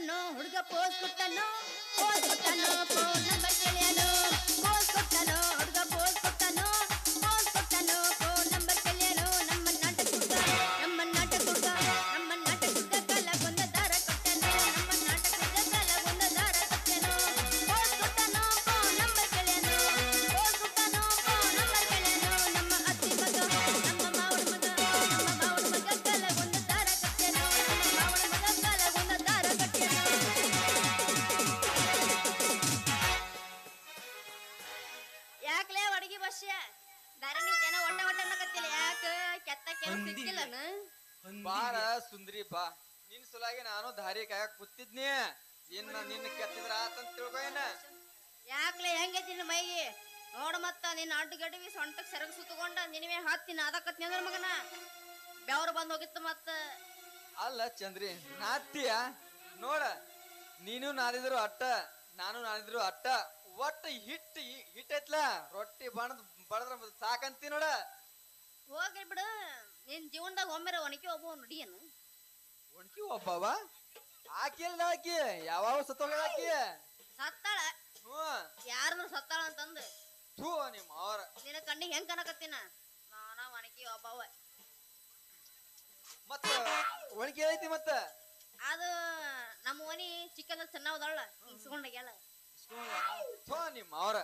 ಕೊಟ್ಟನು ಹುಡುಗ ಪೋಸ್ ಕೊಟ್ಟನು ಫೋನ್ ನಂಬರ್ ಕೇಳ್ಯಾನು ಪೋಸ್ ಕೊಟ್ಟನು ಹುಡುಗ ಪೋಸ್ ಕೊಟ್ಟನು ಫೋನ್ ನಂಬರ್ ಕೇಳ್ಯಾನು ನಮ್ಮ ನಾಟಕ ಕಲಗೊಂದ ದಾರ ಕೊಟ್ಟನು ನಮ್ಮ ನಾಟಕದ ಕಲಗೊಂದ ದಾರ ಕೊಟ್ಟನು ಪೋಸ್ ಕೊಟ್ಟನು ಫೋನ್ ನಂಬರ್ ಕೇಳ್ಯಾನು ಪೋಸ್ ಕೊಟ್ಟನು ಫೋನ್ ನಂಬರ್ ಕೇಳ್ಯಾನು ನಮ್ಮ ಅತ್ತಿ ಮಗ ನಮ್ಮ ಮಾವನ ಮಗ ಕಲಗೊಂದ ದಾರ ಕೊಟ್ಟನು ನಮ್ಮ ಮಾವನ ಮಗ ಕಲಗೊಂದ ದಾರ ಕೊಟ್ಟನು. ಯಾಕ್ಲೇ ಅಡಿಗೆ ಬಸ್ಯ ದಾರಿ ನಿಂತೇನ ಒಟ್ಟ ಅನ್ನಕತ್ತಿಲ್ಲ ಯಾಕ ಕೆತ್ತ ಕೆಲಸ ಸಿಕ್ಕಿಲ್ಲನ ಬಾರ ಸುಂದ್ರಿ ಬಾ ನಿನ್ ಸಲುವಾಗಿ ನಾನು ದಾರಿ ಕಾಯಕ್ ಕೂತಿದ್ನಿ ನಿನ್ನ ಕೆತ್ತಿದ್ರ ಆತಂತ ತಿಳ್ಕೊ ಏನ ಯಾಕ್ಲೆ ಹೆಂಗೈತಿ ನಿನ್ನ ಮೈಗೆ ನೋಡ ಮತ್ತ ನಿನ್ನ ಅಡ್ಡು ಗಡ್ವಿ ಸೊಂಟಕ್ ಸೆರಗ ಸುತ್ತಕೊಂಡ ನಿನವೇ ಹತ್ತಿನ ಅದಕ್ಕತ್ನಿ ಅಂದ್ರ ಮಗನ ಬೆವ್ರ ಬಂದ್ ಹೋಗಿತ್ತು ಮತ್ತ ಅಲ್ಲ ಚಂದ್ರಿ ನಾತ್ತೀಯ ನೋಡ ನೀನು ನಾದಿದ್ರು ಅಟ್ಟ ನಾನು ನಾದಿದ್ರು ಅಟ್ಟ ಒಟ್ಟ ಹಿಟ್ಟೈತ್ಲ ರೊಟ್ಟಿ ಬಡದ್ರ ಸಾಕಂತಿ ನೋಡ ಹೋಗಿ ಬಿಡು ನಿನ್ ಜೀವನದಾಗ ಒಮ್ಮೆರ ಒಣಕಿ ಒಬ್ಬ ನುಡಿಯನು ಒಣಕಿ ಒಬ್ಬವ ಆಕಿ ಅಲ್ಲ ಆಕಿ ಯಾವಾಗ ಸತ್ತೋಗ್ಯಾಳ ಆಕಿ ಸತ್ತಾಳ ಯಾರನ್ನ ಸತ್ತಾಳ ಅಂತಂದು ಥೂ ನಿಮ್ಮ ಅವ್ರ ನಿನ್ನ ಕಣ್ಣಿಗೆ ಹೆಂಗ್ ಕನಕತ್ತಿನ ನಾನ ಒಣಕಿ ಒಬ್ಬವ ಮತ್ತ ಒಣಕಿ ಐತಿ ಮತ್ತ ಅದು ನಮ್ಮ ಮನಿ ಚಿಕ್ಕದ ಚೆನ್ನಾವದಳ ಇಸ್ಕೊಂಡಾಗ್ಯಾಳ ಥೂ ನಿಮ್ಮ ಅವ್ರ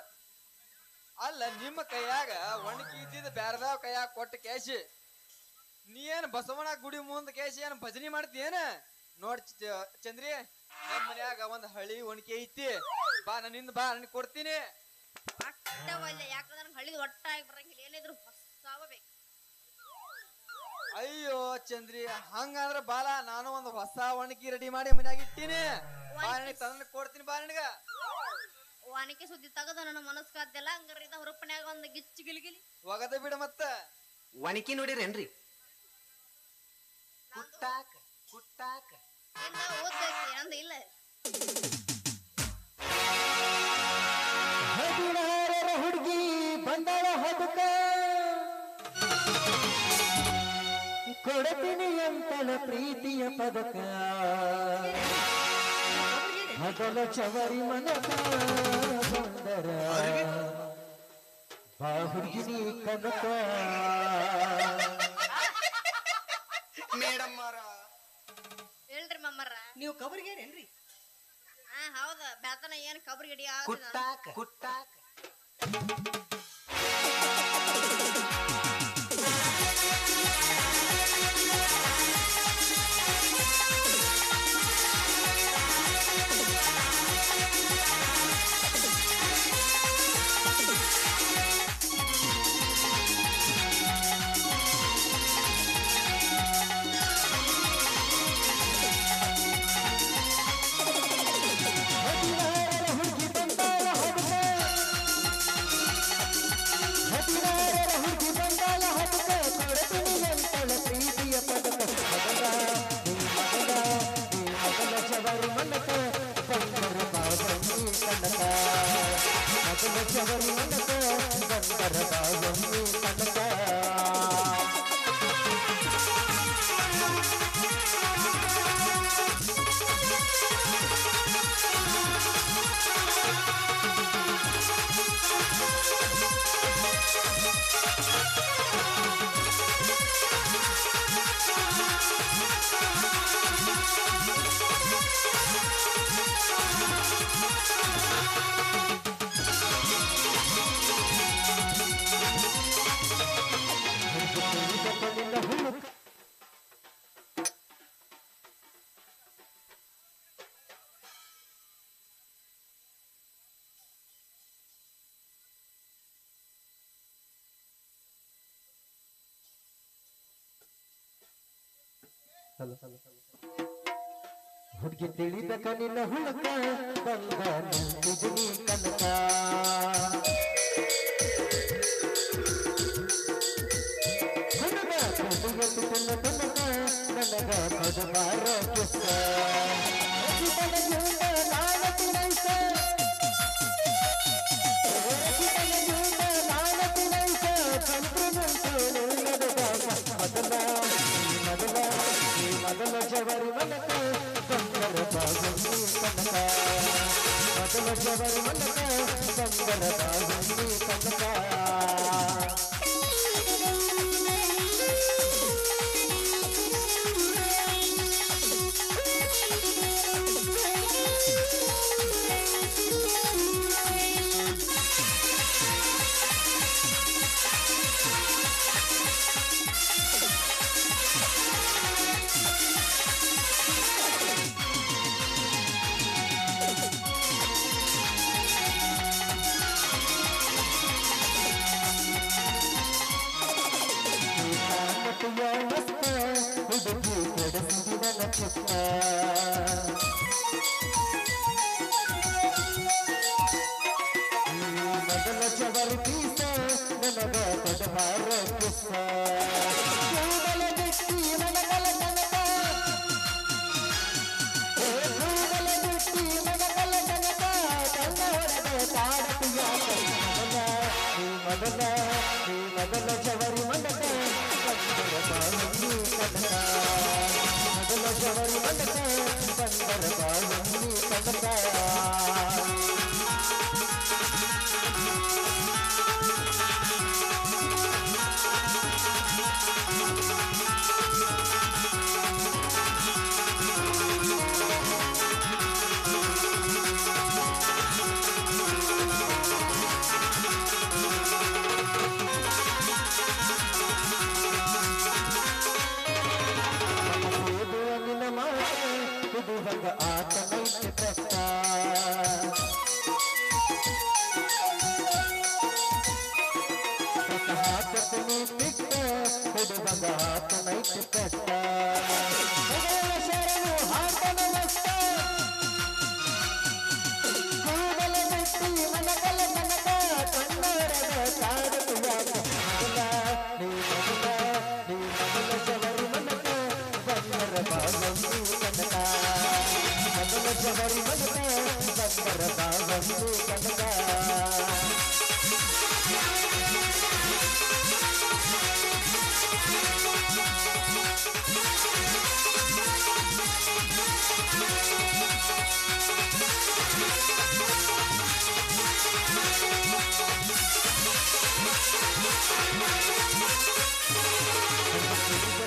ಅಲ್ಲ ನಿಮ್ಮ ಕೈಯಾಗ ಒಣಕಿ ಇದ್ದಿದ್ದ ಬ್ಯಾರದಾವ್ ಕೈಯಾಗ ಕೊಟ್ಟ ಕ್ಯಾಶಿ ನೀ ಏನ್ ಬಸವಣ್ಣ ಗುಡಿ ಮುಂದ ಕ್ಯಾಶಿ ಏನ್ ಭಜನಿ ಮಾಡ್ತೀಯೇನ ನೋಡ್ ಚಂದ್ರಿ ನಮ್ಮ ಮನ್ಯಾಗ ಒಂದ್ ಹಳಿ ಒಣಕಿ ಐತಿ ಬಾ ನಿಂದ ಬಾ ನನ್ ಕೊಡ್ತೀನಿ ಅಟ್ಟವಲ್ಲ ಯಾಕಂದ್ರೆ ನಂಗೆ ಹಳ್ಳಿದ ಒಟ್ಟಾಗಿ ಬರಂಗಿಲ್ಲ ಏನಿದ್ರು ಹೊಸಾವ ಬೇಕು. ಅಯ್ಯೋ ಚಂದ್ರಿ ಹಂಗಂದ್ರ ಬಾಲ ನಾನು ಒಂದ್ ಹೊಸ ಒಣಕಿ ರೆಡಿ ಮಾಡಿ ಮನ್ಯಾಗ ಇಟ್ಟಿನಿ ಬಾ ನನಗೆ ತಂದ್ ಕೊಡ್ತೀನಿ ಬಾ ನನಗ ವಾಣಿಕೆ ಸುದ್ದಿ ತಗದ ನನ್ನ ಮನಸ್ಕಾದ್ಯಲ್ಲ ಹಂಗಾರ ಹೊರಪನ್ಯಾಗ ಒಂದ್ ಗಿಚ್ಚಿ ಗಿಲಿಗಿಲಿ ಒಗದ ಬಿಡ ಮತ್ತ ಒಣಕಿ ನೋಡಿರೇನ್ರಿ ಕುಟ್ಟಾಕ ಕುಟ್ಟಾಕ ಓದ್ಬೇಕು ಅಂದ ಇಲ್ಲ ಹುಡುಗಿ ಬಂದಳ ಹದಕ ಕೊಡತೀನಿ ಅಂತಳ ಪ್ರೀತಿಯ ಪದಕ ಮೊದಲ ಚವರಿ ಮನಕ ಬಂದರ ಬಾ ಹುಡುಗಿನಿ ಕನಕ ಮೇಡಮ್ ಹೇಳ್ರಿ ಮಮ್ಮರ ನೀವು ಕಬರ್ಗೇರೇನ್ರಿ ಹಾ ಹೌದ ಬ್ಯಾತನ ಏನ್ ಕಬ್ರಿ ಗಡಿ ಕುಟ್ಟಾಕ ಕುಟ್ಟಾಕ ಹುಡುಗಿ ತಿಳಿದ ಕನಿನ ಹುಡುಕ ಬಂದ ನಿಂತಿದ್ದೀನಿ ಕನಕ ಹುಡುಗ ಕುಡಿಯತ್ತು ತನಕ ನನಗ ಕೊಡಬಾರ ಕಿಸ ಮೊದಲ ಜವರಿ ಮನಕ ಬಂದರ ಬಾಗುಂಡಿ ಕನಕ ಮೊದಲ ಜವರಿ ಮನಕ ಬಂದರ ಬಾಗುಂಡಿ ಕನಕ ಹುಡುಗಿ ಕೆಡಸಿದ ನನ್ನ ಚಿತ್ತ ಮೊದಲ ಜವರಿ ಪೀಸ ನನಗ ಕೊಡಬಾರ ಕಿಸ್ಸ ಕೂದಲ ಬಿಟ್ಟಿ ಮನಗಲ ತನಕ ಕೂದಲ ಬಿಟ್ಟಿ ಮನಗಲ ತನಕ ಕಣ್ಣ ಹೊಡೆದ ಕಾಡತಿಯ ಮೊದಲ ಜವರಿ ಮನಕ ಮೊದಲ ಜವರಿ ಮನಕ ಬಂದರ ಬಾಳುಂಡಿ ಕನಕ ಹುಡುಗ ಆತ ನೈಟ್ ಕಷ್ಟ ಹಾಕಕ್ಕೆ ನೀ ಬಿಟ್ಟ ಹುಡುಗ ಆತ ನೈಟ್ ಕಷ್ಟ ಶರಣು ಹಾಕನ ನಷ್ಟ ಕೂದಲ ಬಿಟ್ಟಿ ಮನಕಲ ತನಕ ಕನ್ನಡದ ಕಾಡುತ್ತ ನೀ ಮೊದಲ ಜವರಿ ಮನಕ ಬಂದರ ಬಾಗುಂಡಿ ಕನಕ ಮೊದಲ ಜವರಿ ಮನಕ ಬಂದರ ಬಾಗುಂಡಿ ಕನಕ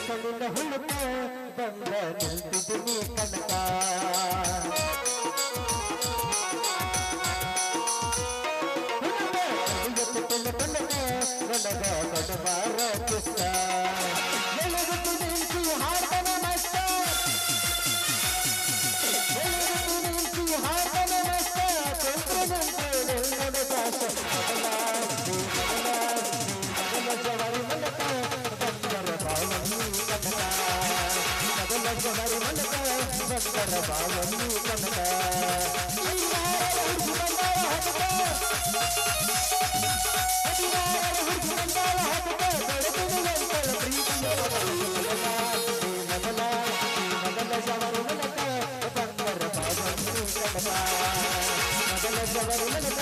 ಕಣ್ಣಿನ ಹುಳುಕ ಬಂದ ನಿಲ್ತಿದ್ದೀನಿ ಕನಕ ನನಗ ಕೊಡಬಾರ ಕಿಸ್ಸ ಎಳಗುತ್ತಿ ನಿಲ್ಸಿ ಹಾಡ್ತಾನ ಮಸ್ತ ಎಳಗುತ್ತಿ ನಿಲ್ಸಿ ಹಾಡ್ತಾನ ಮಸ್ತ ಚಂದ್ರನಂತ ದಾಸ ಮೊದಲ ಜವರಿ ಮನಕ ಬಂದರ ಬಾಳುಂಡಿ ಕನಕ ಮೊದಲ ಜವರಿ ಮನಕ ಬಂದರ ಬಾಳುಂಡಿ ಕನಕ ಮೊದಲ ಜವರಿ ಮನಕ ಬಂದರ ಬಾಳುಂಡಿ ಕನಕ ಮೊದಲ ಜವರಿ ಮನಕ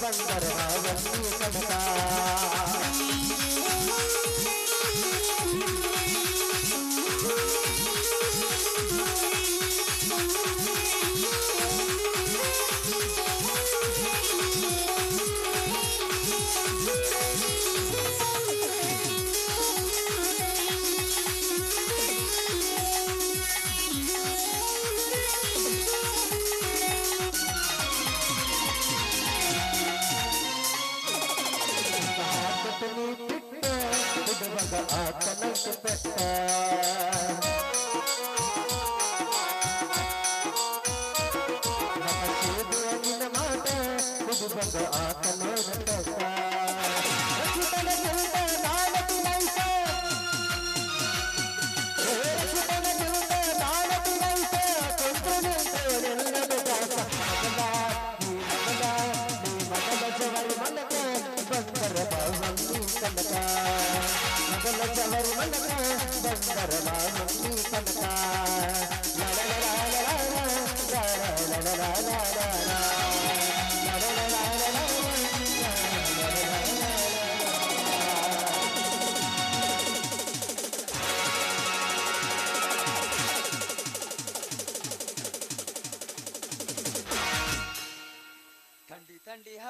ಬಂದರ ಬಾಳುಂಡಿ ಕನಕ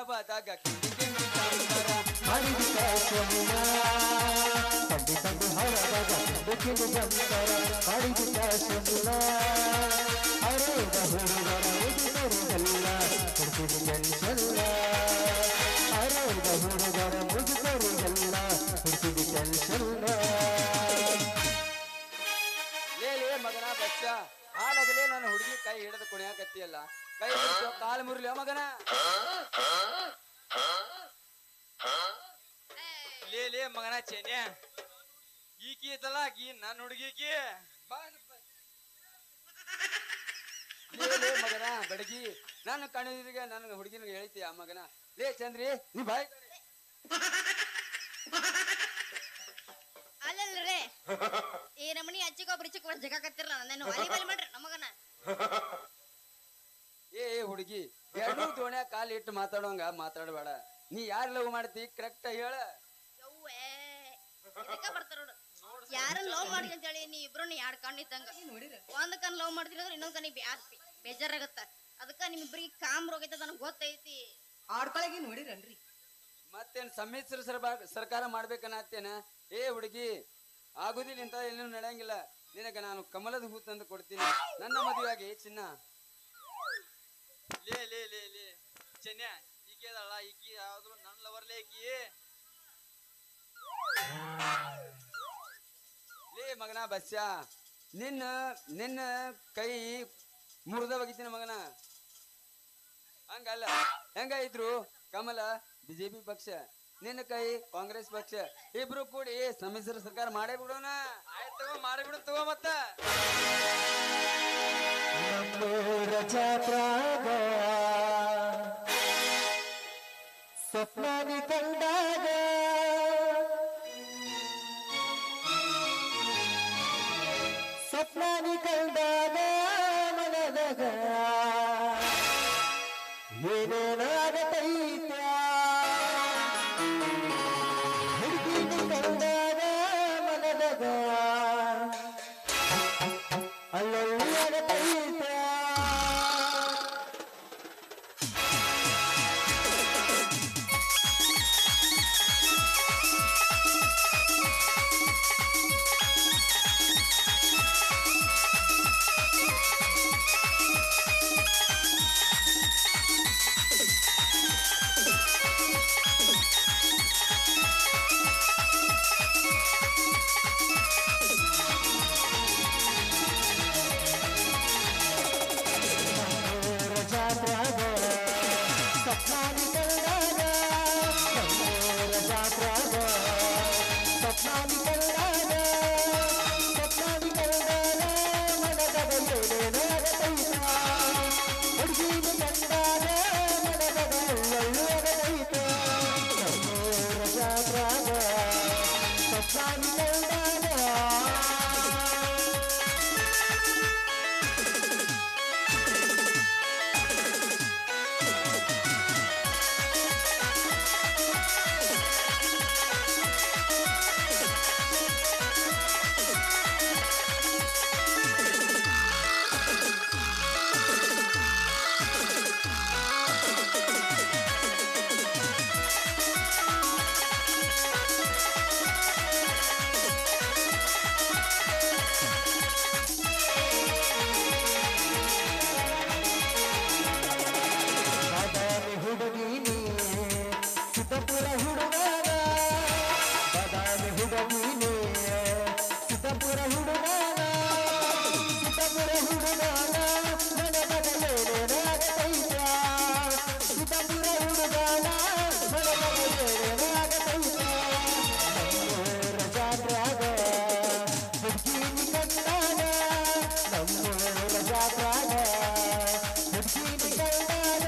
ಹಳಬದಾಗ ಕಿಂಡಿ ಕಿಂಡಿ ಕಂದರ ಮಾಡಿದ ಕಾಶಲ್ಲ ತಂದೆ ತಂದೆ ಹೊರದಾಗ ಕಿಂಡಿ ಜಂತರ ಮಾಡಿದ ಕಾಶಲ್ಲ ಅರೇದ ಹುಡುಗರ ಮುದುಕರಿಗೆಲ್ಲ ಹುಡುಕಿದ ಟೆನ್ಷಲ್ಲ ಅರೇದ ಹುಡುಗರ ಮುದುಕರಿಗೆಲ್ಲ ಹುಡುಕಿದ ಟೆನ್ಷಲ್ಲ ಲೇ ಮಗನ ಬಚ್ಚ ಹಾಲಾಗಲೇ ನನ್ನ ಹುಡುಗಿ ಕೈ ಹಿಡಿದು ಕುಣಿಯಾಕತ್ತಿಯಲ್ಲ ಕೈ ಹಿಡಿದು ಕಾಲು ಮುರ್ಲಿ ಮಗನ ಲೇ ಮಗನ ಚೇನ್ಯ ಈಕಿ ಐತಲ್ಲ ಆಕಿ ನನ್ನ ಹುಡುಗಿಕಿ ಲೇ ಮಗನ ಬಡಗಿ ನನ್ನ ಕಣ್ಣಿಗೆ ನನ್ನ ಹುಡುಗಿನ ಹೇಳ್ತೀಯ ಮಗನ ಲೇ ಚಂದ್ರಿ ನೀ ಬಾಯ್ ಅಲ್ಲಲ್ರೇ ಈ ನಮ್ಮನಿ ಅಚ್ಚಿಗೊಬ್ರು ಇಚ್ಚಿಗೊಬ್ರು ಜಗಾಕತ್ತಿರಲ್ಲ ನಾನು ವಾಲಿಬಾಲ್ ಮಾಡ್ರಿ ನಮಗನ ಏ ಹುಡುಗಿ ಎರಡು ದೋಣ್ಯಾಗ ಕಾಲು ಇಟ್ಟು ಮಾತಾಡೋಂಗ ಮಾತಾಡಬೇಡ ನೀ ಯಾರು ಲವ್ ಮಾಡ್ತಿ ಕರೆಕ್ಟ್ ಹೇಳ ಯವ್ವೇ ಇದಕ್ಕ ಬರ್ತಾರ ನೋಡು ಯಾರನ್ನ ಲವ್ ಮಾಡ್ತಿ ಅಂತ ಹೇಳಿ ನೀ ಇಬ್ರು ಎರಡು ಕಣ್ಣು ಇದ್ದಂಗ ಒಂದ್ ಕಣ್ ಲವ್ ಮಾಡ್ತೀನಿ ಅಂದ್ರೆ ಇನ್ನೊಂದ್ ಕಣ್ಣಿಗೆ ಬೇಜಾರಾಗತ್ತ ಅದಕ್ಕ ನಿಮ್ಮಿಬ್ರಿಗೆ ಕಾಮ್ ರೋಗ ಐತೆ ನನಗೆ ಗೊತ್ತೈತಿ ಆಡ್ಕೊಳಗಿ ನೋಡಿರನ್ರಿ ಮತ್ತೇನ್ ಸಮ್ಮಿಶ್ರ ಸರ್ಕಾರ ಮಾಡ್ಬೇಕನ್ನತ್ತೇನ ಏ ಹುಡುಗಿ ಆಗುದಿಲ್ಲ ಇಂತ ಏನೂ ನಡೆಯಂಗಿಲ್ಲ ನಿನಗ ನಾನು ಕಮಲದ ಹೂ ತಂದು ಕೊಡ್ತೀನಿ ನನ್ನ ಮದುವೆಯಾಗಿ ಚಿನ್ನ ಲೇ ಲೇ ಲೇ ಲೇ ಚೆನ್ಯ ಈಕೆ ಅದಲ್ಲ ಈಕಿ ಯಾವ್ದು ನನ್ನ ಲವರ್ಲೇ ಈಕಿ ಲೇ ಮಗನ ಬಸ್ಯ ನಿನ್ನ ನಿನ್ನ ಕೈ ಮುರಿದ ಒಗಿತೀನಿ ಮಗನ ಹಂಗಲ್ಲ ಹೆಂಗಾಯ್ತ್ರು ಕಮಲ ಬಿಜೆಪಿ ಪಕ್ಷ ನಿನ್ನ ಕೈ ಕಾಂಗ್ರೆಸ್ ಪಕ್ಷ ಇಬ್ರು ಕೂಡಿ ಸಮ್ಮಿಶ್ರ ಸರ್ಕಾರ ಮಾಡೇ ಬಿಡೋಣ ಆಯ್ತು ತಗೋ ಮಾಡಿಬಿಡು ತಗೋ ಮತ್ತ ನಮ್ಮೂರ ಜಾತ್ರಾಗ ಸ್ವಪ್ನಾನಿ ಕಂಡಾಗ ಸ್ವಪ್ನಾನಿ ಕಂಡಾಗ ಮನದಾಗ ಏನೇನಾಗತೈತ ಹುಡುಗಿನಿ ಕಂಡಾಗ ಮನದಾಗ ಅಲ್ಲಲ್ಲಿ ಆಗತೈತ ಜಾತ್ರಾಗ ಸ್ವಪ್ನಾನಿ ಕಂಡಾಗ ನಮ್ಮೂರ ಜಾತ್ರಾಗ ಸ್ವಪ್ನಾನಿ ಕಂಡಾಗ ಸ್ವಪ್ನಾನಿ ಕಂಡಾಗ ಮನದಾಗ ಏನೇನಾಗತೈತ ಹುಡುಗಿನ ಕಂಡಾಗ ಮನದಾಗ ಒಳ್ಳು ಆಗತೈತ ನಮ್ಮೂರ ಜಾತ್ರಾಗ ಸ್ವಪ್ನಾನಿ ಕಂಡಾಗ ಬಾದಾಮಿ ಹುಡುಗೀನಿ ಸಿದ್ದಪುರ ಹುಡುಗಾರ ಬಾದಾಮಿ ಹುಡುಗೀನಿ ಸಿದ್ದಪುರ ಹುಡುಗಾರ ಸಿದ್ದಪುರ ಹುಡುಗಾರ ಮನದಾಗ ಏನೇನಾಗತೈತ ಸಿದ್ದಪುರ ಹುಡುಗಾರ ಮನದಾಗ ಏನೇನಾಗತೈತ ನಮ್ಮೂರ ಜಾತ್ರಾಗ ಹುಡುಗೀನಿ ಕಂಡಾಗ ನಮ್ಮೂರ ಜಾತ್ರಾಗ ಹುಡುಗೀನಿ ಕಂಡಾಗ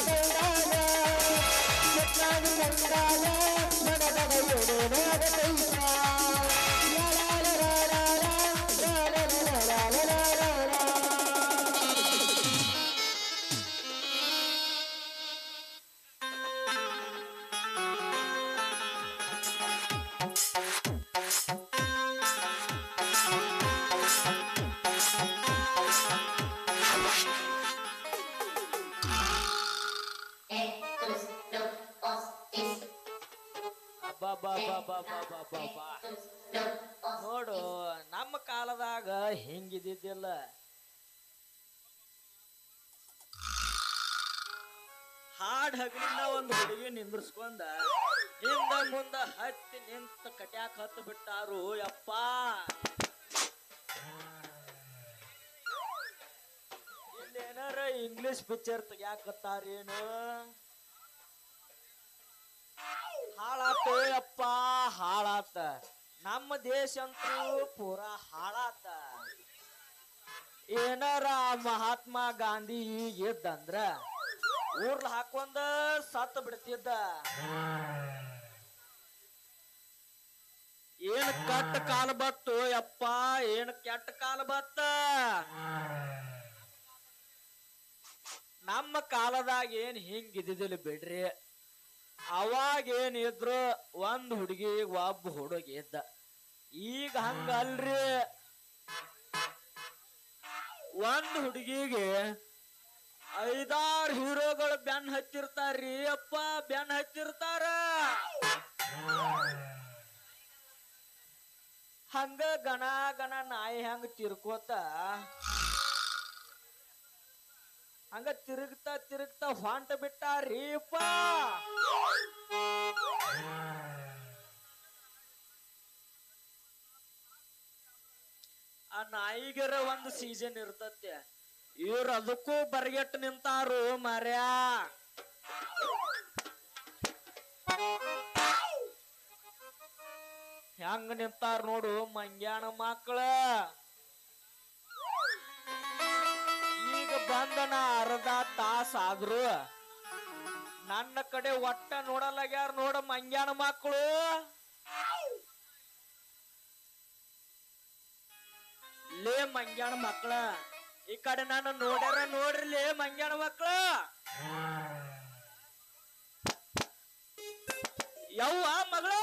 ಬಂದಾಗ ಚಿತ್ರಾಗಿ ಬಂದಾಗ ಮನದಾಗ ಏನೇನೋ ಆಗತೈತ ಲಾ ಲಾ ಲಾ ಲಾ ಲಾ ಲಾ ಲಾ ಲಾ ಲಾ ಲಾ ಲಾ ಲಾ. ಅಬ್ಬಬ್ಬಬ್ಬಬ್ಬಬ್ಬಬ್ಬಬ್ಬ. ನೋಡು ನಮ್ಮ ಕಾಲದಾಗ ಹಿಂಗಿದ್ದಿದ್ದಿಲ್ಲ. ಹಾಡ್ ಹಗಲಿನ ಒಂದು ಹುಡುಗಿ ನಿಂದ್ರಿಸ್ಕೊಂಡ ಹಿಂದ ಮುಂದ ಹತ್ತಿ ನಿಂತ ಕಟ್ಯಾಕ ಹತ್ತು ಬಿಟ್ಟಾರು ಯಪ್ಪ. ಇಲ್ಲೇನಾರ ಇಂಗ್ಲಿಷ್ ಪಿಕ್ಚರ್ ತೆಗ್ಯಾಕತ್ತಾರೇನು? ಹಾಳಾತ ಯಪ್ಪ ಹಾಳಾತ. ನಮ್ಮ ದೇಶ ಅಂತೂ ಪೂರಾ ಹಾಳಾತ. ಏನಾರ ಮಹಾತ್ಮ ಗಾಂಧಿ ಇದ್ದಂದ್ರ ಊರ್ಲ ಹಾಕೊಂಡ ಸತ್ತ ಬಿಡ್ತಿದ್ದ. ಏನ್ ಕೆಟ್ಟ ಕಾಲ ಬತ್ತು ಯಪ್ಪ, ಏನ್ ಕೆಟ್ಟ ಕಾಲ ಬತ್ತ. ನಮ್ಮ ಕಾಲದಾಗ ಏನ್ ಹಿಂಗಿದ್ದಿಲ್ಲ ಬಿಡ್ರಿ. ಅವಾಗ ಏನಿದ್ರು ಒಂದ್ ಹುಡುಗಿ ಒಬ್ಬ ಹುಡುಗಿ ಇದ್ದ. ಈಗ ಹಂಗಲ್ರಿ, ಒಂದ್ ಹುಡುಗಿಗೆ 5-6 ಹೀರೋಗಳು ಬೆನ್ ಹತ್ತಿರ್ತಾರ್ರಿ ಅಪ್ಪ, ಬೆನ್ ಹತ್ತಿರ್ತಾರ. ಹಂಗ ಗಣ ಗಣ ನಾಯಿ ಹಂಗ ತಿರ್ಕೋತ ಹಂಗ ತಿರುಗ್ತಾ ತಿರುಗ್ತಾ ಹೊಂಟ ಬಿಟ್ಟಾರೀ ಅಪ್ಪ. ಆ ನಾಯಿಗರ ಒಂದು ಸೀಸನ್ ಇರ್ತತೆ. ಇವ್ರು ಅದಕ್ಕೂ ಬರಗೆಟ್ಟು ನಿಂತಾರು ಮರ್ಯಾ. ಹೆಂಗ ನಿಂತಾರ ನೋಡು ಮಂಗ್ಯಾನ ಮಕ್ಕಳ. ಈಗ ಬಂದನ ಅರ್ಧ ತಾಸ ಆದ್ರು ನನ್ನ ಕಡೆ ಒಟ್ಟ ನೋಡಲಾಗ್ಯಾರ ನೋಡ ಮಂಗ್ಯಾನ ಮಕ್ಕಳು. ಲೇ ಮಂಗ್ಯಾನ ಮಕ್ಕಳ, ಈ ಕಡೆ ನಾನು ನೋಡ್ಯಾರ ನೋಡ್ರಿ ಲೇ ಮಂಗ್ಯಾನ ಮಕ್ಕಳ. ಯವ್ವ ಮಗಳ,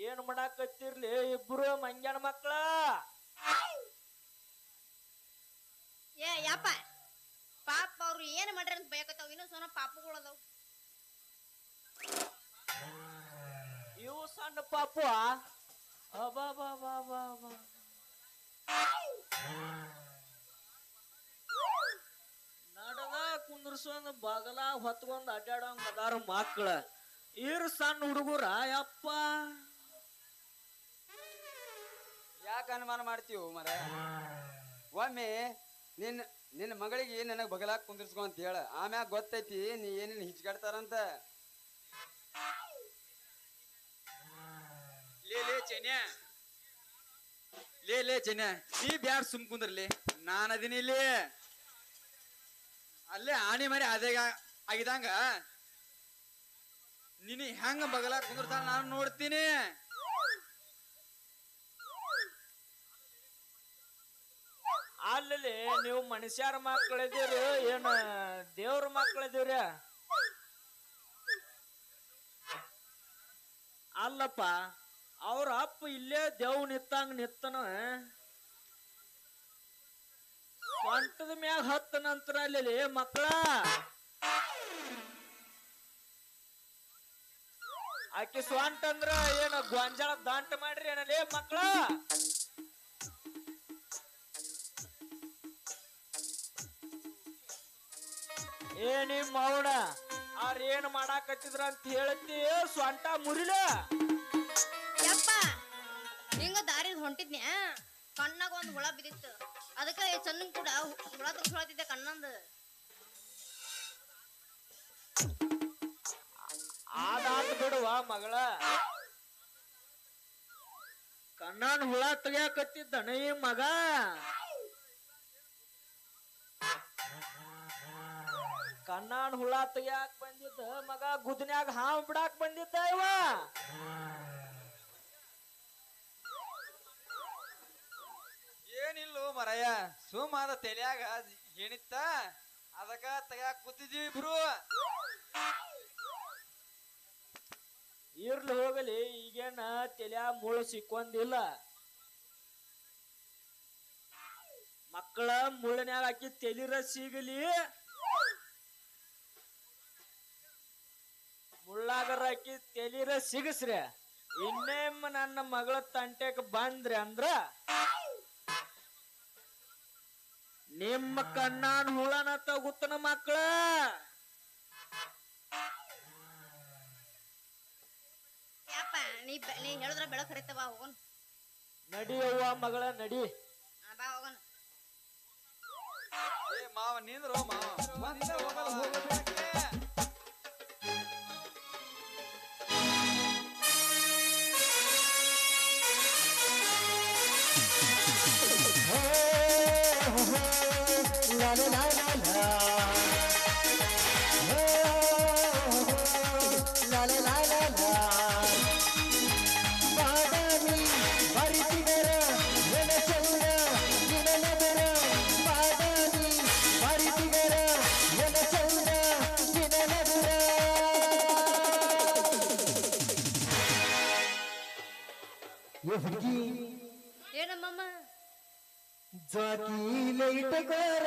ಏನ್ ಮಾಡಾಕತ್ತಿರ್ಲಿ ಇಬ್ರು ಮಂಗ್ಯಾನ ಮಕ್ಕಳ? ಏ ಯಪ್ಪ, ಪಾಪ ಅವ್ರು ಏನ್ ಮಾಡ್ರಿ ಅಂತ ಬಯಕತ್ತಾವ. ಇನ್ನೂ ಸಣ್ಣ ಪಾಪಗಳು ಅದಾವ. ಇವು ಸಣ್ಣ ಪಾಪು ನಡದ ಕುಂದ್ರಸೊಂದ್ ಬಗಲ ಹೊತ್ಕೊಂಡ್ ಅಡ್ಡಾಡಂಗ ಅದಾರ ಮಕ್ಕಳ. ಇರ್ ಸಣ್ಣ ಹುಡುಗರ ಯಪ್ಪ. ಯಾಕೆ ಅನುಮಾನ ಮಾಡ್ತೀವಿ ಮರ? ಒಮ್ಮೆ ನಿನ್ನ ಮಗಳಿಗೆ ನನಗೆ ಬಗಲಾಕ್ ಕುಂದಿರ್ಸ್ಕೊ ಅಂತ ಹೇಳ. ಆಮ್ಯಾಗ ಗೊತ್ತೈತಿ ನೀ ಏನೇನು ಹಿಚ್ಕಾಡ್ತಾರಂತ. ಲೇ ಚೈನ್ಯಾ, ಲೇ ಚೈನ್ಯಾ, ನೀ ಬ್ಯಾಡ ಸುಮ್ ಕುಂದ್ರಲಿ. ನಾನು ಅದೀನಿ ಇಲ್ಲಿ. ಅಲ್ಲೇ ಆಣಿ ಮರಿ ಅದೇ ಆಗಿದಂಗ ನೀನು ಹೆಂಗ ಬಗಲಾಕ್ ಕುಂದಿರ್ತಾನ ನಾನು ನೋಡ್ತೀನಿ. ಅಲ್ಲಿ ನೀವು ಮನುಷ್ಯರ ಮಕ್ಕಳಿದ್ದೀರಿ ಏನ ದೇವ್ರ ಮಕ್ಕಳಿದ್ದೀರ? ಅಲ್ಲಪ್ಪ, ಅವ್ರ ಅಪ್ಪ ಇಲ್ಲೇ ದೇವ್ ನಿತ್ತಂಗ ನಿತ್ತನ. ಸ್ವಂಟದ ಮ್ಯಾಗ ಹತ್ತ ನಂತರ ಅಲ್ಲಿ ಮಕ್ಕಳ ಆಕಿ ಸ್ವಂಟ ಅಂದ್ರ ಏನ ಗೊಂಜಾಳ ದಂಟ ಮಾಡ್ರಿ ಏನಲ್ಲಿ ಮಕ್ಕಳ? ನಿಮ್ ಮೌನ ಅವ್ರ ಏನ್ ಮಾಡಾಕತ್ತಿದ್ರ ಅಂತ ಹೇಳ್ತಿ ಸ್ವಂಟ ಮುರಿಲ. ಯಪ್ಪ, ಹಿಂಗ ದಾರಿ ಹೊಂಟಿದ್ನ್ಯಾ ಕಣ್ಣಾಗ ಒಂದ್ ಹುಳ ಬಿದ್ದಿತ್ತು ಅದಕ್ಕ ಚಂದನ್ ಕೂಡ ಹುಳ ತೆಗ್ಸ್ಕೊಳತಿದ್ದೆ ಕಣ್ಣಂದು ಆದಾತ್ ಬಿಡುವ ಮಗಳ ಕಣ್ಣನ್ ಹುಳ ತೆಗಿಯಾಕತ್ತಿದ್ದಣ ಈ ಮಗ ಕಣ್ಣನ್ ಹುಳ ತೆಗಿಯಾಕ ಬಂದಿದ್ದ ಮಗ ಗುದ್ನ್ಯಾಗ ಹಾವು ಬಿಡಾಕ್ ಬಂದಿದ್ದ ಇವ ಏನಿಲ್ಲೋ ಮರಯ್ಯ ಸುಮಾದ ತಲ್ಯಾಗ ಏನಿತ್ತ ಅದಕ್ಕ ತೆಗ್ಯಾಕ ಕೂತಿದ್ವಿ ಇಬ್ರು. ಇರ್ಲಿ ಹೋಗಲಿ ಈಗೇನ ತಲ್ಯಾ ಮುಳು ಸಿಕ್ಕೊಂದಿಲ್ಲ ಮಕ್ಕಳ ಮುಳ್ಳನ್ಯಾಗ ಹಾಕಿ ತೆಲಿರ ಸಿಗಲಿ ಮುಳ್ಳಾಗರ ಹಾಕಿ ತೆಲಿರ ಸಿಗಸ್ರಿ ಇನ್ನೇಮ್ ನನ್ನ ಮಗಳ ತಂಟೆಕ್ ಬಂದ್ರಿ ಅಂದ್ರ ನಿಮ್ಮ ಕಣ್ಣಾನ್ ಹುಳನ ತಗುತ್ತನ ಮಕ್ಕಳ ಯಪ್ಪ ನೀ ಹೇಳಿದ್ರ ಬೆಳಕ್ ಹರಿತವ ಹೋಗೋಣ ನಡಿಯವ್ವ ಮಗಳ ನಡಿ ಬಾ ಹೋಗೋಣ ಏ ಮಾವ ನಿಂದ್ರು ಮಾವ ಒಂದೇ ಹೋಗೋದಕ್ಕೆ. La la la la la. La la la la la. ಬಾದಾಮಿ ಬರಿತಿಗರ ಎನಚಂದ ನಿನನದರ ಬಾದಾಮಿ ಬರಿತಿಗರ ಎನಚಂದ ನಿನನದರ. ये ಹುಡುಗಿ ಏನಮ್ಮಮ್ಮ ಜಾತಿಲೆ ಇಟ್ಟಗಾರ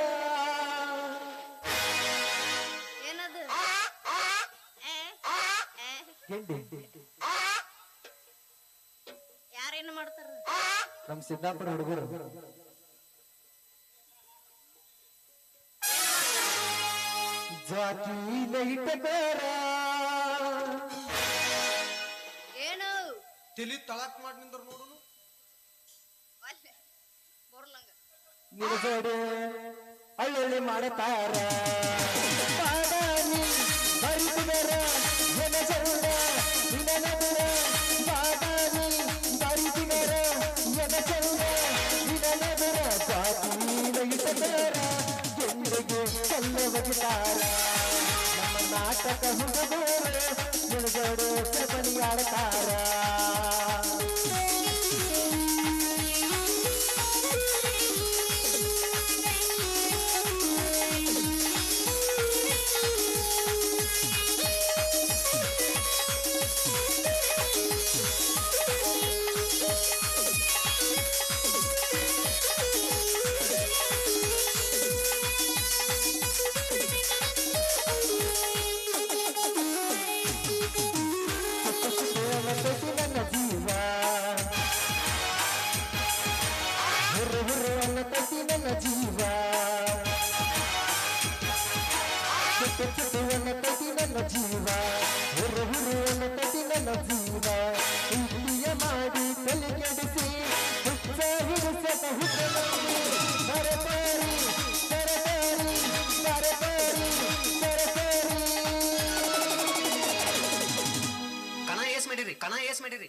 ಏನದು ಯಾರೇನು ಮಾಡ್ತಾರ ನಮ್ ಸಿದ್ದಾಪುರ ಹುಡುಗರು ಜಾತಿಲೆ ಇಟ್ಟಗಾರ ಏನು ತಿಳಿ ತಳಕ್ ಮಾಡಿ ನಿಂದ್ರ ನೋಡು ಬೋರ್ಲಂಗ ನಿನ್ನ ಜೋಡಿ ಅಳ್ಳೊಳ್ಳಿ ಮಾಡತಾರ ಬಾದಾಮಿ ಬರಿತಿಗರ ಎನ ಚಂದ ನಿನನದರ ಬಾದಾಮಿ ಬರಿತಿಗರ ಎನ ಚಂದ ನಿನನದರ ಜಾತಿಲ ಇಟ್ಟಗಾರ ಜನರಿಗೆ ಕಲ್ಲ ಬಗಿತಾರ ನಮ್ಮ ನಾಟಕ ಹುಡುಗರ ನಿನ್ನ ಜೋಡಿ ಕೃಪಣಿ ಆಡ್ತಾರ ನನ್ನ ಜೀವ ಹುರು ಹುರು ಅನ್ನತತಿ ನನ್ನ ಜೀವ ಚುಟ್ಟು ಚುಟ್ಟು ಅನ್ನತತಿ ನನ್ನ ಜೀವ ಹುರು ಹುರು ಅನ್ನತತಿ ನನ್ನ ಜೀವ ಪ್ರೀತಿಯ ಮಾಡಿ ತಲೆ ಕೆಡಿಸಿ ಹುಚ್ಚ ಹಿಡಿಸತ ಹುಟ್ಟಲಲ್ಲಿ ಬರಬೇರಿ ಬರಬೇರಿ ಬರಬೇರಿ ಬರಬೇರಿ. ಕಣ ಏಸ್ ಮಾಡಿರಿ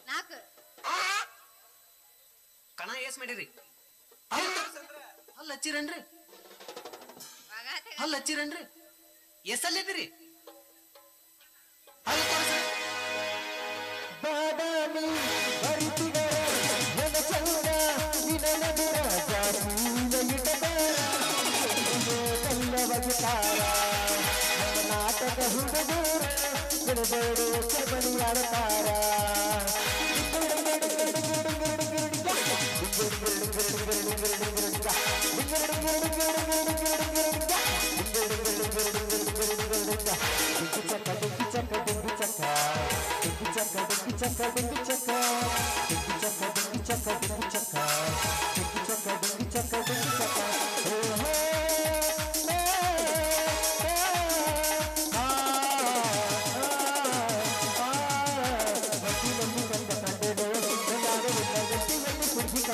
ನಾಲ್ಕು ಕಣ ಏಸ್ ಮಾಡಿರಿ ಅಲ್ಲ ಹಚ್ಚಿರನ್ರಿ ಅಲ್ಲ ಹಚ್ಚಿರನ್ರಿ ಎಸಲ್ಲಿದ್ದೀರಿ ಅಲ್ಲ ತೋರ್ಸ್ರಿ ಬಾದಾಮಿ ಬರಿತಿಗರ ಎನ ಚಂದ ನಿನನದರ ಜಾತಿಲ ಇಟ್ಟಗಾರ ಕಲ್ಲ ಬಗಿತಾರ ನಮ್ಮ ನಾಟಕ ಹುಡುಗರ ಬಿಡಬೇಡು ಕೃಪಣಿ ಆಡ್ತಾರ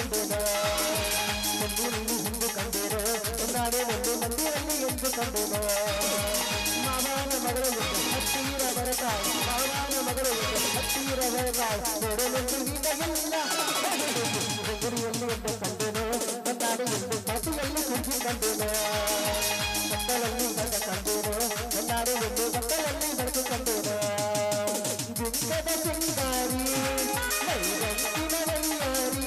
ಕಂಡೇನ ಮಂದಿರಲ್ಲಿ ಹಿಂದು ಕಂಡೇನ ನಾಡು ಒಂದು ಮಂದಿರಲ್ಲಿ ಎಂದು ಕಂಡೇನ ಮಾವನ ಮಗಳು ಹತ್ತಿರ ಬರತಾಳ ಮಾವನ ಮಗಳು ಹತ್ತಿರ ಬರತಾಳ ನೋಡಲೆಂದು ನೀಟಾಗಿಲ್ಲ ಬೆಂಗಳೂರಿಯಲ್ಲಿ ಎಂದು ಕಂಡೇನೋ ನಾಡು ಎಂದು ಕಾಸಿಯಲ್ಲಿ ಕುಂಚಿ ಕಂಡೇನೋ ಮಕ್ಕಳಲ್ಲಿ ಬಂದ ಕಂಡೇನೋ ನಾಡು ಎಂದು ಮಕ್ಕಳಲ್ಲಿ ಬರೆದು ಕಂಡೇನೋ ಬಿಂಕದ ಸಿಂಗಾರಿ ನೈರಂತಿನ ವೈಯಾರಿ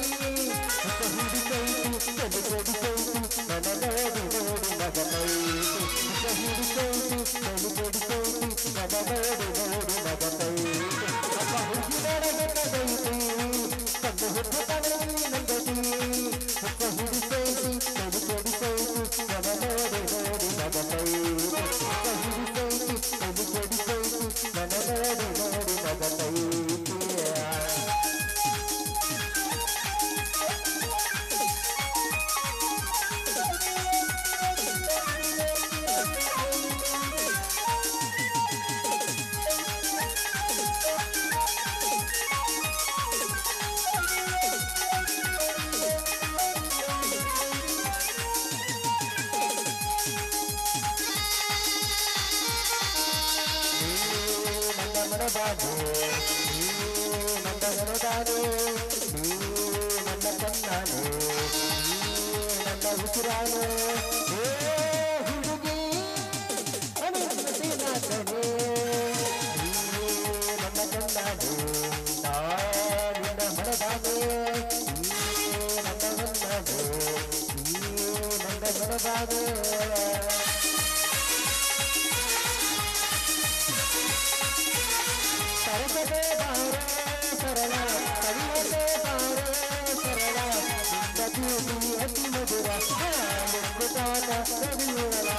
ಹಿಡಿಸೈತಿ ತಲೆ ಕೊಡಿಸೈತಿ ನನ್ನ ನೋಡಿ ನೋಡಿ ಮಗನೈತಿ ಹಿಡಿಸೈತಿ ತಲೆ ಕೊಡಿಸೈತಿ ನನ್ನ ನೋಡಿ ನೋಡಿ ಮಗನೈತಿ ಅಪ್ಪ ಹುಡುಗಿನೊಳಗೆ ನಗೈತಿ ಕಣ್ಣು ಹುಟ್ಟು ತವಳಿ ನಂಗತಿ ಅಪ್ಪ ಹಿಡಿಸೈತಿ ತಲೆ ಕೊಡಿಸೈತಿ ನನ್ನ ನೋಡಿ ನೋಡಿ ಮಗನೈತಿ ಅಪ್ಪ ಹಿಡಿಸೈತಿ ತಲೆ ಕೊಡಿಸೈತಿ ನನ್ನ ನೋಡಿ ನೋಡಿ ಮಗನೈತಿ ಮನದಾಗೆ ನನ್ನ ಮನದಾಗೆ ನನ್ನ ಕಣ್ಣಾನೆ ನನ್ನ ಉಸಿರಾನೆ ಹುಡುಗಿ ಅನುಮತಿ ನಾಟನೆ ನನ್ನ ಕಣ್ಣಾನೆ ನಿನ್ನ ಮನದಾಗೆ ನನ್ನ ಮನ್ನಾನೆ ನನ್ನ ಮನದಾಗೆ ಸರಸದೆ ಬಾರ ಸರಳ ಕವಿಯತೆ ಬಾರ ಸರಳ ನಿನ್ನ ಬ್ಯೂಟಿ ಅತಿ ಮಧುರ ಮುಕ್ಕುತಾನ ರವಿಯುರಳ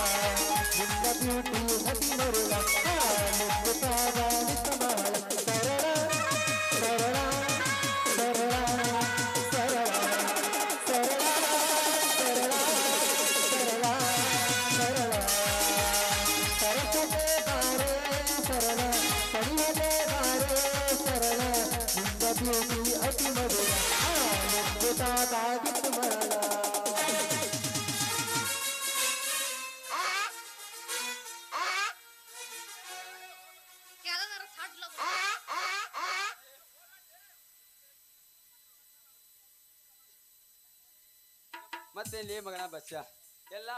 ನಿನ್ನ ಬ್ಯೂಟಿ ಅತಿ ಮರುಳ ಮುಕ್ಕುತಾನ ನಿತ್ತಮಾಳ ಸರಳ ಸರಳ ಸರಳ ಸರಳ ಸರಳ ಸರಳ ಸರಳ ಸರಳ ಸರಸದೆ ಬಾರ ಸರಳ ಕವಿಯತೆ ಸರಳ ನಿನ್ನ ಬ್ಯೂಟಿ ಅತಿ ಮಧುರ ಮುಕ್ಕುತಾಗಿತ್ತು ಮರಳ ಮತ್ತೆ ಇಲ್ಲಿ ಮಗನ ಬಚ್ಚ ಎಲ್ಲ